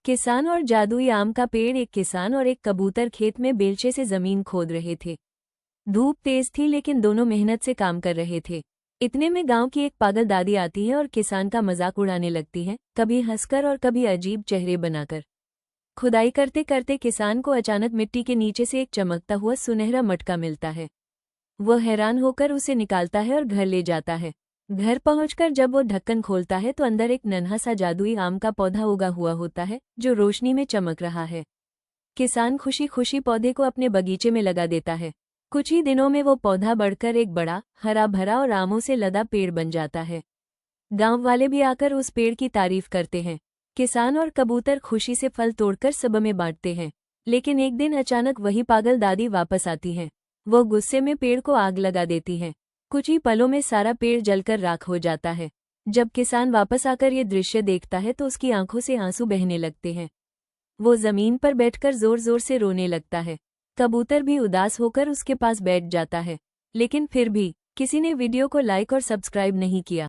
किसान और जादुई आम का पेड़। एक किसान और एक कबूतर खेत में बेलचे से जमीन खोद रहे थे। धूप तेज थी लेकिन दोनों मेहनत से काम कर रहे थे। इतने में गांव की एक पागल दादी आती है और किसान का मजाक उड़ाने लगती है, कभी हंसकर और कभी अजीब चेहरे बनाकर। खुदाई करते करते किसान को अचानक मिट्टी के नीचे से एक चमकता हुआ सुनहरा मटका मिलता है। वह हैरान होकर उसे निकालता है और घर ले जाता है। घर पहुंचकर जब वो ढक्कन खोलता है तो अंदर एक नन्हा सा जादुई आम का पौधा उगा हुआ होता है जो रोशनी में चमक रहा है। किसान खुशी खुशी पौधे को अपने बगीचे में लगा देता है। कुछ ही दिनों में वो पौधा बढ़कर एक बड़ा, हरा भरा और आमों से लदा पेड़ बन जाता है। गांव वाले भी आकर उस पेड़ की तारीफ करते हैं। किसान और कबूतर खुशी से फल तोड़कर सब में बांटते हैं। लेकिन एक दिन अचानक वही पागल दादी वापस आती है। वो गुस्से में पेड़ को आग लगा देती है। कुछ ही पलों में सारा पेड़ जलकर राख हो जाता है। जब किसान वापस आकर ये दृश्य देखता है तो उसकी आंखों से आंसू बहने लगते हैं। वो जमीन पर बैठकर जोर जोर से रोने लगता है। कबूतर भी उदास होकर उसके पास बैठ जाता है। लेकिन फिर भी किसी ने वीडियो को लाइक और सब्सक्राइब नहीं किया।